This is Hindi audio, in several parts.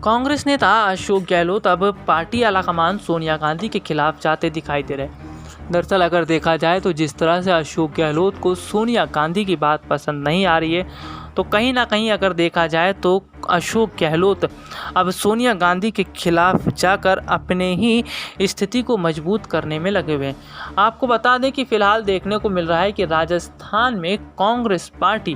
कांग्रेस नेता अशोक गहलोत अब पार्टी आलाकमान सोनिया गांधी के खिलाफ जाते दिखाई दे रहे हैं। दरअसल अगर देखा जाए तो जिस तरह से अशोक गहलोत को सोनिया गांधी की बात पसंद नहीं आ रही है, तो कहीं ना कहीं अगर देखा जाए तो अशोक गहलोत अब सोनिया गांधी के खिलाफ जाकर अपने ही स्थिति को मजबूत करने में लगे हुए हैं। आपको बता दें कि फिलहाल देखने को मिल रहा है कि राजस्थान में कांग्रेस पार्टी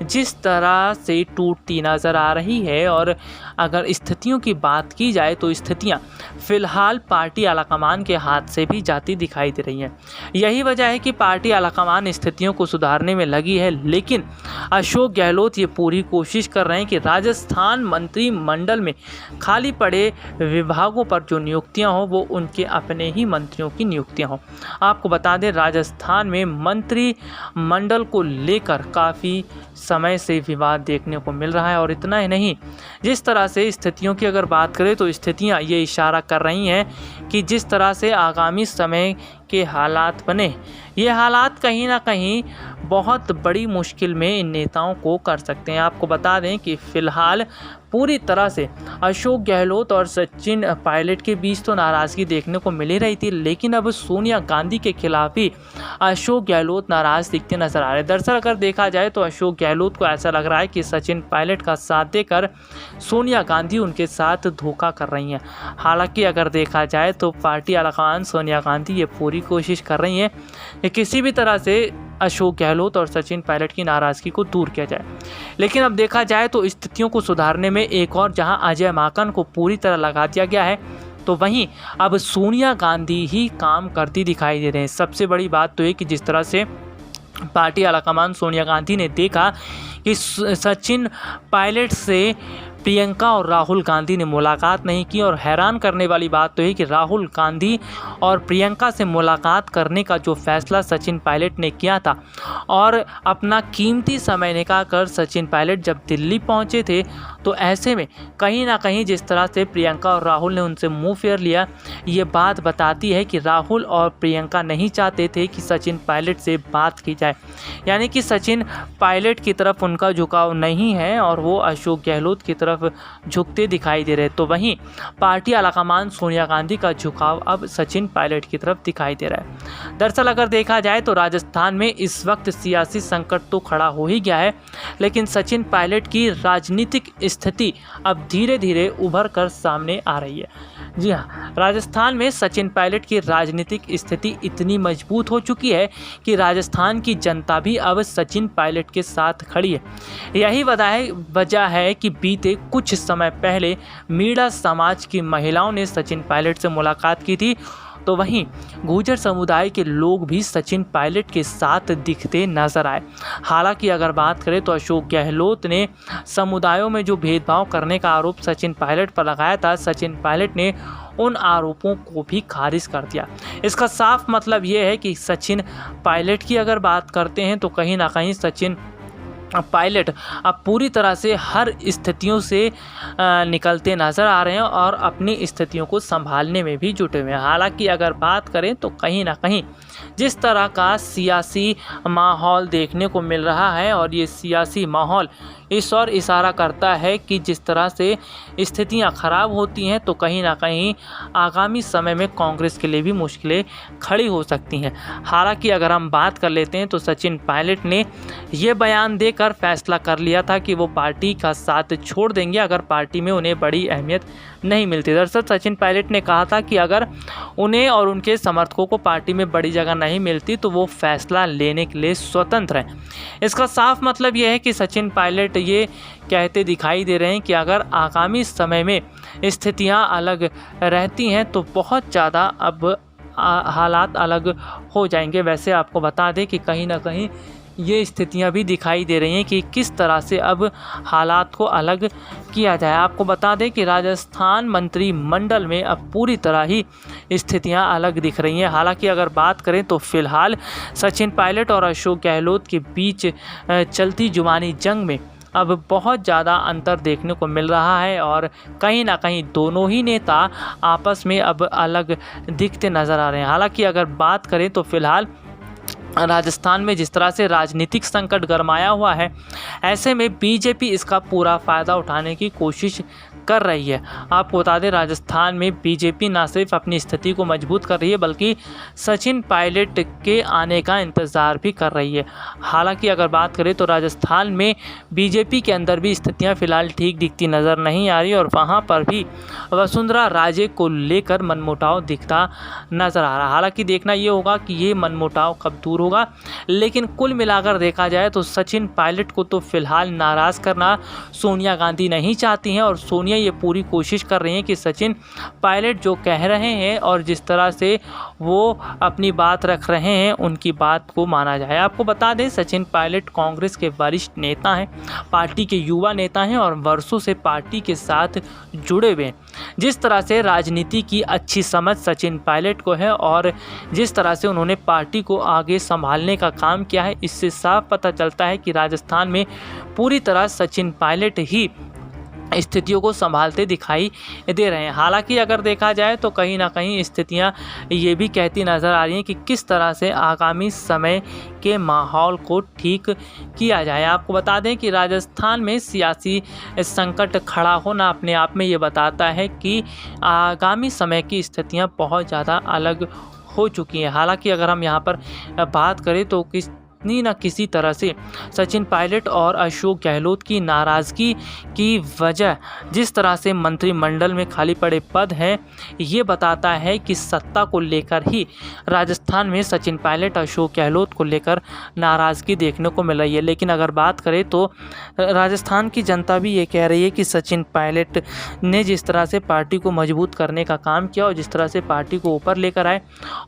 जिस तरह से टूटती नज़र आ रही है, और अगर स्थितियों की बात की जाए तो स्थितियां फिलहाल पार्टी आलाकमान के हाथ से भी जाती दिखाई दे रही हैं। यही वजह है कि पार्टी आलाकमान स्थितियों को सुधारने में लगी है, लेकिन अशोक गहलोत ये पूरी कोशिश कर रहे हैं कि राजस्थान मंत्रिमंडल में खाली पड़े विभागों पर जो नियुक्तियां हो वो उनके अपने ही मंत्रियों की नियुक्तियां हो। आपको बता दें राजस्थान में मंत्रिमंडल को लेकर काफ़ी समय से विवाद देखने को मिल रहा है, और इतना ही नहीं, जिस तरह से स्थितियों की अगर बात करें तो स्थितियां ये इशारा कर रही हैं कि जिस तरह से आगामी समय के हालात बने, ये हालात कहीं ना कहीं बहुत बड़ी मुश्किल में इन नेताओं को कर सकते हैं। आपको बता दें कि फ़िलहाल पूरी तरह से अशोक गहलोत और सचिन पायलट के बीच तो नाराज़गी देखने को मिल ही रही थी, लेकिन अब सोनिया गांधी के खिलाफ ही अशोक गहलोत नाराज़ दिखते नजर आ रहे हैं। दरअसल अगर देखा जाए तो अशोक गहलोत को ऐसा लग रहा है कि सचिन पायलट का साथ देकर सोनिया गांधी उनके साथ धोखा कर रही हैं। हालांकि अगर देखा जाए तो पार्टी आलाकमान सोनिया गांधी ये पूरी कोशिश कर रही हैं कि किसी भी तरह से अशोक गहलोत और सचिन पायलट की नाराज़गी को दूर किया जाए। लेकिन अब देखा जाए तो स्थितियों को सुधारने में एक और जहां अजय माकन को पूरी तरह लगा दिया गया है, तो वहीं अब सोनिया गांधी ही काम करती दिखाई दे रहे हैं। सबसे बड़ी बात तो ये कि जिस तरह से पार्टी आलाकमान सोनिया गांधी ने देखा कि सचिन पायलट से प्रियंका और राहुल गांधी ने मुलाकात नहीं की, और हैरान करने वाली बात तो है कि राहुल गांधी और प्रियंका से मुलाकात करने का जो फैसला सचिन पायलट ने किया था, और अपना कीमती समय निकाल कर सचिन पायलट जब दिल्ली पहुंचे थे, तो ऐसे में कहीं ना कहीं जिस तरह से प्रियंका और राहुल ने उनसे मुंह फेर लिया, ये बात बताती है कि राहुल और प्रियंका नहीं चाहते थे कि सचिन पायलट से बात की जाए, यानी कि सचिन पायलट की तरफ उनका झुकाव नहीं है और वो अशोक गहलोत की तरफ झुकते दिखाई दे रहे। तो वहीं पार्टी आलाकमान सोनिया गांधी का झुकाव अब सचिन पायलट की तरफ दिखाई दे रहा है। दरअसल अगर देखा जाए तो राजस्थान में इस वक्त सियासी संकट तो खड़ा हो ही गया है, लेकिन सचिन पायलट की राजनीतिक स्थिति अब धीरे धीरे उभर कर सामने आ रही है। जी हाँ, राजस्थान में सचिन पायलट की राजनीतिक स्थिति इतनी मजबूत हो चुकी है कि राजस्थान की जनता भी अब सचिन पायलट के साथ खड़ी है। यही वजह है कि बीते कुछ समय पहले मीणा समाज की महिलाओं ने सचिन पायलट से मुलाकात की थी, तो वहीं गुर्जर समुदाय के लोग भी सचिन पायलट के साथ दिखते नजर आए। हालांकि अगर बात करें तो अशोक गहलोत ने समुदायों में जो भेदभाव करने का आरोप सचिन पायलट पर लगाया था, सचिन पायलट ने उन आरोपों को भी खारिज कर दिया। इसका साफ मतलब ये है कि सचिन पायलट की अगर बात करते हैं तो कहीं ना कहीं सचिन पायलट अब पूरी तरह से हर स्थितियों से निकलते नज़र आ रहे हैं और अपनी स्थितियों को संभालने में भी जुटे हुए हैं। हालांकि अगर बात करें तो कहीं ना कहीं जिस तरह का सियासी माहौल देखने को मिल रहा है, और ये सियासी माहौल इस और इशारा करता है कि जिस तरह से स्थितियां खराब होती हैं तो कहीं ना कहीं आगामी समय में कांग्रेस के लिए भी मुश्किलें खड़ी हो सकती हैं। हालांकि अगर हम बात कर लेते हैं तो सचिन पायलट ने ये बयान देकर फैसला कर लिया था कि वो पार्टी का साथ छोड़ देंगे अगर पार्टी में उन्हें बड़ी अहमियत नहीं मिलती। दरअसल सचिन पायलट ने कहा था कि अगर उन्हें और उनके समर्थकों को पार्टी में बड़ी जगह नहीं मिलती तो वो फैसला लेने के लिए स्वतंत्र हैं। इसका साफ मतलब ये है कि सचिन पायलट ये कहते दिखाई दे रहे हैं कि अगर आगामी समय में स्थितियां अलग रहती हैं तो बहुत ज़्यादा अब हालात अलग हो जाएंगे। वैसे आपको बता दें कि कहीं ना कहीं ये स्थितियां भी दिखाई दे रही हैं कि किस तरह से अब हालात को अलग किया जाए। आपको बता दें कि राजस्थान मंत्रिमंडल में अब पूरी तरह ही स्थितियां अलग दिख रही हैं। हालांकि अगर बात करें तो फिलहाल सचिन पायलट और अशोक गहलोत के बीच चलती जुबानी जंग में अब बहुत ज़्यादा अंतर देखने को मिल रहा है, और कहीं ना कहीं दोनों ही नेता आपस में अब अलग दिखते नज़र आ रहे हैं। हालांकि अगर बात करें तो फिलहाल राजस्थान में जिस तरह से राजनीतिक संकट गरमाया हुआ है, ऐसे में बीजेपी इसका पूरा फ़ायदा उठाने की कोशिश कर रही है। आपको बता दें, राजस्थान में बीजेपी न सिर्फ अपनी स्थिति को मजबूत कर रही है बल्कि सचिन पायलट के आने का इंतज़ार भी कर रही है। हालांकि अगर बात करें तो राजस्थान में बीजेपी के अंदर भी स्थितियां फिलहाल ठीक दिखती नज़र नहीं आ रही और वहां पर भी वसुंधरा राजे को लेकर मनमुटाव दिखता नज़र आ रहा। हालांकि देखना ये होगा कि ये मनमुटाव कब दूर होगा, लेकिन कुल मिलाकर देखा जाए तो सचिन पायलट को तो फिलहाल नाराज़ करना सोनिया गांधी नहीं चाहती हैं और सोनिया ये पूरी कोशिश कर रही हैं कि सचिन पायलट जो कह रहे हैं और जिस तरह से वो अपनी बात रख रहे हैं उनकी बात को माना जाए। आपको बता दें, सचिन पायलट कांग्रेस के वरिष्ठ नेता हैं, पार्टी के युवा नेता हैं और वर्षों से पार्टी के साथ जुड़े हुए हैं। जिस तरह से राजनीति की अच्छी समझ सचिन पायलट को है और जिस तरह से उन्होंने पार्टी को आगे संभालने का काम किया है, इससे साफ पता चलता है कि राजस्थान में पूरी तरह सचिन पायलट ही स्थितियों को संभालते दिखाई दे रहे हैं। हालांकि अगर देखा जाए तो कहीं ना कहीं स्थितियां ये भी कहती नज़र आ रही हैं कि किस तरह से आगामी समय के माहौल को ठीक किया जाए। आपको बता दें कि राजस्थान में सियासी संकट खड़ा होना अपने आप में ये बताता है कि आगामी समय की स्थितियां बहुत ज़्यादा अलग हो चुकी हैं। हालांकि अगर हम यहाँ पर बात करें तो किसी न किसी तरह से सचिन पायलट और अशोक गहलोत की नाराज़गी की वजह जिस तरह से मंत्रिमंडल में खाली पड़े पद हैं, ये बताता है कि सत्ता को लेकर ही राजस्थान में सचिन पायलट अशोक गहलोत को लेकर नाराज़गी देखने को मिल रही है। लेकिन अगर बात करें तो राजस्थान की जनता भी ये कह रही है कि सचिन पायलट ने जिस तरह से पार्टी को मजबूत करने का काम किया और जिस तरह से पार्टी को ऊपर लेकर आए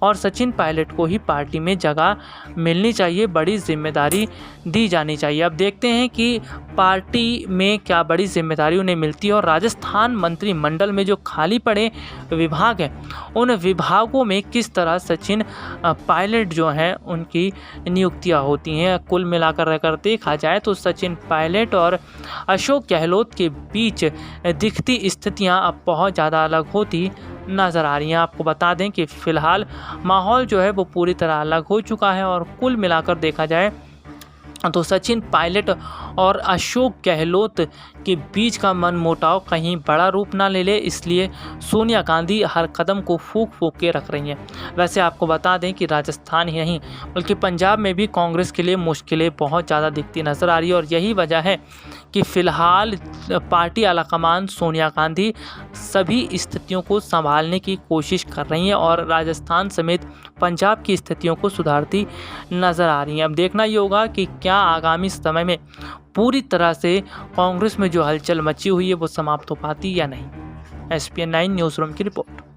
और सचिन पायलट को ही पार्टी में जगह मिलनी चाहिए, बड़ी जिम्मेदारी दी जानी चाहिए। अब देखते हैं कि पार्टी में क्या बड़ी जिम्मेदारी उन्हें मिलती है और राजस्थान मंत्रिमंडल में जो खाली पड़े विभाग हैं उन विभागों में किस तरह सचिन पायलट जो हैं उनकी नियुक्तियां होती हैं। कुल मिलाकर अगर देखा जाए तो सचिन पायलट और अशोक गहलोत के बीच दिखती स्थितियां अब बहुत ज़्यादा अलग होती नज़र आ रही हैं। आपको बता दें कि फ़िलहाल माहौल जो है वो पूरी तरह अलग हो चुका है और कुल मिलाकर देखा जाए तो सचिन पायलट और अशोक गहलोत के बीच का मनमुटाव कहीं बड़ा रूप ना ले ले, इसलिए सोनिया गांधी हर कदम को फूंक फूंक के रख रही हैं। वैसे आपको बता दें कि राजस्थान ही नहीं बल्कि पंजाब में भी कांग्रेस के लिए मुश्किलें बहुत ज़्यादा दिखती नज़र आ रही है और यही वजह है कि फ़िलहाल पार्टी आलाकमान सोनिया गांधी सभी स्थितियों को संभालने की कोशिश कर रही हैं और राजस्थान समेत पंजाब की स्थितियों को सुधारती नज़र आ रही हैं। अब देखना ये होगा कि क्या आगामी समय में पूरी तरह से कांग्रेस में जो हलचल मची हुई है वो समाप्त हो पाती या नहीं। SPN 9 न्यूज़ रूम की रिपोर्ट।